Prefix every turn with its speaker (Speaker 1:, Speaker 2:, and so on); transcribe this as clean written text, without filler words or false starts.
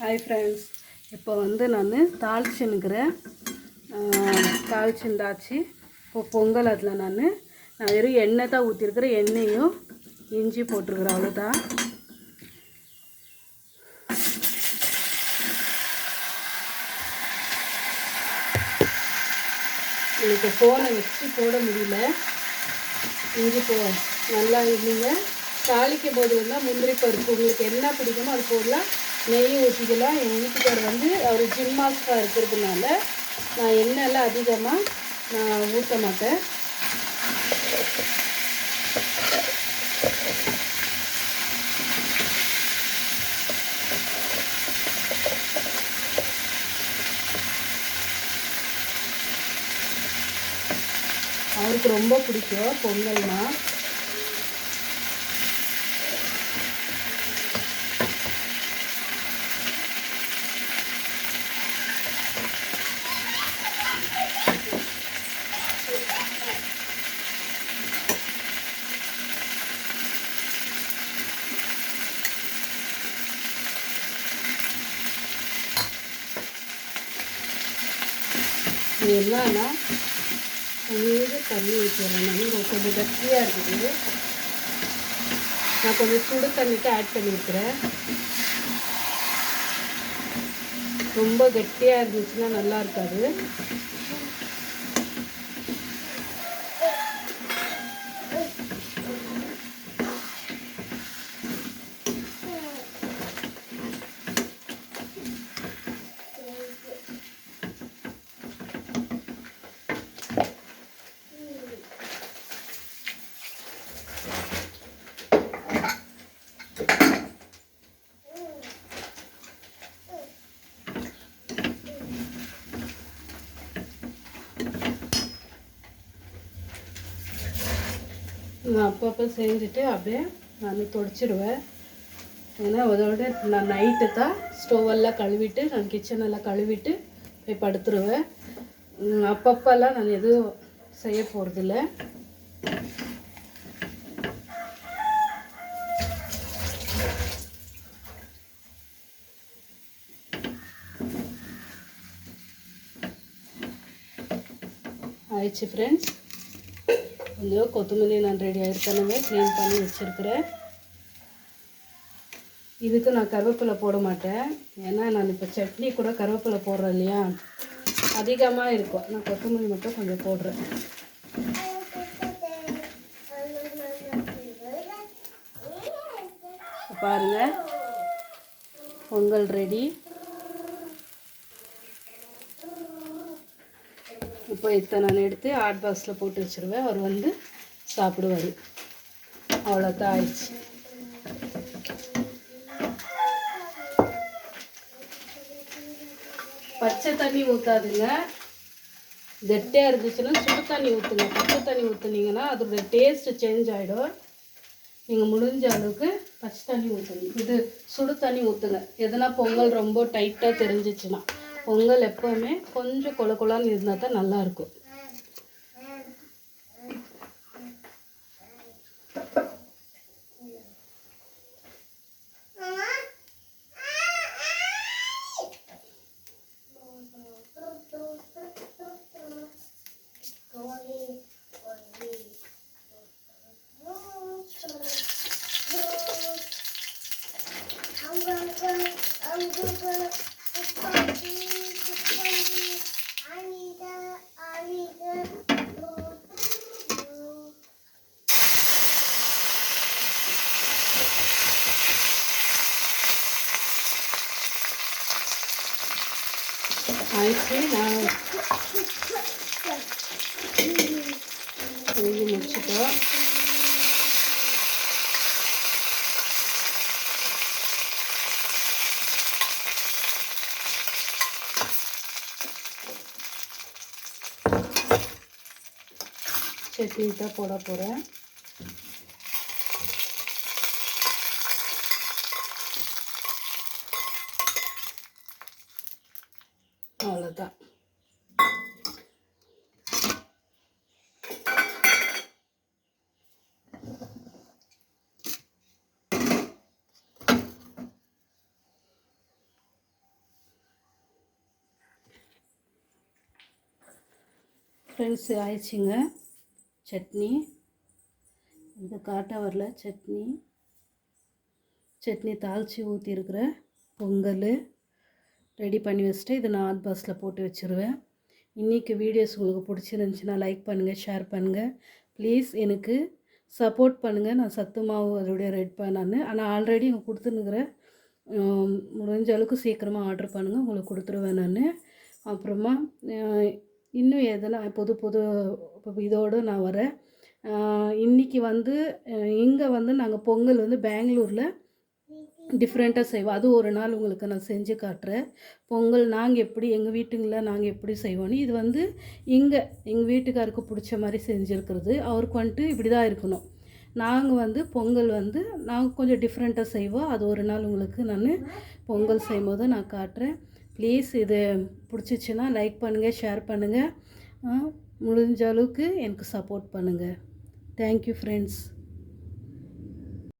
Speaker 1: Hi friends, இப்போ நான் தாளிச்சுன்னுக்கிறேன். தாளிச்சுண்டாச்சு. இப்போ பொங்கல் அதில் நான் வெறும் எண்ணெய் தான் ஊற்றிருக்கிறேன். எண்ணெயும் இஞ்சி போட்டிருக்கிறேன், அவ்வளோதான். எனக்கு ஃபோனை வச்சு போட முடியல. இஞ்சி நல்லா இல்லைங்க. தாளிக்கும் போது முந்திரி பருப்பு உங்களுக்கு என்ன பிடிக்குமோ அது போடலாம். நெய் ஊற்றிக்கலாம். எங்கள் வீட்டுக்காரர் அவர் ஜிம் மாஸ்டராக இருக்கிறதுனால நான் எண்ணெயெல்லாம் அதிகமாக நான் ஊற்ற மாட்டேன். அவருக்கு ரொம்ப பிடிக்கும் பொங்கல்னா. இது என்னன்னா கொஞ்சம் தண்ணி ஊற்றிடுறேன். கொஞ்சம் கட்டியாக இருக்குது. நான் கொஞ்சம் சுடு தண்ணிக்கு ஆட் பண்ணியிருக்கிறேன். ரொம்ப கட்டியாக இருந்துச்சுன்னா நல்லா இருக்காது. நான் அப்பப்போ செஞ்சுட்டு அப்படியே நான் துடைச்சிடுவேன். ஏன்னா அதோட நான் நைட்டு தான் ஸ்டோவெல்லாம் கழுவிட்டு நான் கிச்சனெல்லாம் கழுவிட்டு போய் படுத்துருவேன். அப்பப்போல்லாம் நான் எதுவும் செய்ய போகிறதில்ல. ஆயிடுச்சு ஃப்ரெண்ட்ஸ். கொஞ்சம் கொத்தமல்லி நான் ரெடி ஆகிருக்கணுமே க்ளீன் பண்ணி வச்சுருக்கிறேன். இதுக்கு நான் கருவேப்பிலை போட மாட்டேன். ஏன்னா நான் இப்போ சட்னி கூட கருவேப்பிலை போடுறேன் இல்லையா, அதிகமாக இருக்கும். நான் கொத்தமல்லி மட்டும் கொஞ்சம் போடுறேன். பாருங்கள், பொங்கல் ரெடி. இப்போ இதை நான் எடுத்து ஹாட் பாக்ஸில் போட்டு வச்சுருவேன். அவர் சாப்பிடுவார். அவ்வளோதான், ஆயிடுச்சு. பச்சை தண்ணி ஊற்றாதுங்க. கெட்டியாக இருந்துச்சுன்னா சுடு தண்ணி ஊற்றுங்க. பச்சை தண்ணி ஊற்றுனீங்கன்னா அதோட டேஸ்ட்டு சேஞ்ச் ஆகிடும். நீங்கள் முடிஞ்ச அளவுக்கு பச்சை தண்ணி ஊற்றுங்க. இது சுடு தண்ணி ஊற்றுங்க. எதனா பொங்கல் ரொம்ப டைட்டாக தெரிஞ்சிச்சுன்னா. பொங்கல் எப்போவுமே கொஞ்சம் கொல கொலான்னு இருந்தால் தான் நல்லாயிருக்கும். ஆயிடுச்சு. நான் செஞ்சு முடிச்சுட்டோம். சட்னி தான் போட போகிறேன். அவ்வளோதான். ஃப்ரெண்ட்ஸ் ஆயிடுச்சுங்க சட்னி. இது காட்ட வரல சட்னி தாளித்து ஊற்றிருக்கிற பொங்கல் ரெடி பண்ணி வச்சுட்டு இதை நான் ஹாட் பாக்ஸில் போட்டு வச்சுருவேன். இன்றைக்கி வீடியோஸ் உங்களுக்கு பிடிச்சிருந்துச்சின்னா லைக் பண்ணுங்கள், ஷேர் பண்ணுங்கள். ப்ளீஸ் எனக்கு சப்போர்ட் பண்ணுங்கள். நான் சத்து மாவு அதோடைய ரெட் நான் ஆனால் ஆல்ரெடி இங்கே கொடுத்துருக்குறேன். முடிஞ்ச அளவுக்கு சீக்கிரமாக ஆர்டர் பண்ணுங்கள், உங்களுக்கு கொடுத்துருவேன் நான். அப்புறமா இன்னும் எதனா புது இதோடு நான் வரேன். இன்றைக்கி வந்து இங்கே வந்து நாங்கள் பொங்கல் வந்து பெங்களூரில் டிஃப்ரெண்ட்டாக செய்வோம். அது ஒரு நாள் உங்களுக்கு நான் செஞ்சு காட்டுறேன். பொங்கல் நாங்கள் எப்படி எங்கள் வீட்டுங்களில் நாங்கள் எப்படி செய்வோன்னு. இது வந்து இங்கே எங்கள் வீட்டுக்காருக்கு பிடிச்ச மாதிரி செஞ்சுருக்கிறது. அவருக்கு வந்துட்டு இப்படி தான் இருக்கணும். நாங்கள் வந்து பொங்கல் வந்து நாங்கள் கொஞ்சம் டிஃப்ரெண்ட்டாக செய்வோம். அது ஒரு நாள் உங்களுக்கு நான் பொங்கல் செய்யும்போது நான் காட்டுறேன். ப்ளீஸ் இது பிடிச்சிச்சின்னா லைக் பண்ணுங்கள், ஷேர் பண்ணுங்கள். முடிஞ்ச அளவுக்கு எனக்கு சப்போர்ட் பண்ணுங்கள். Thank you friends.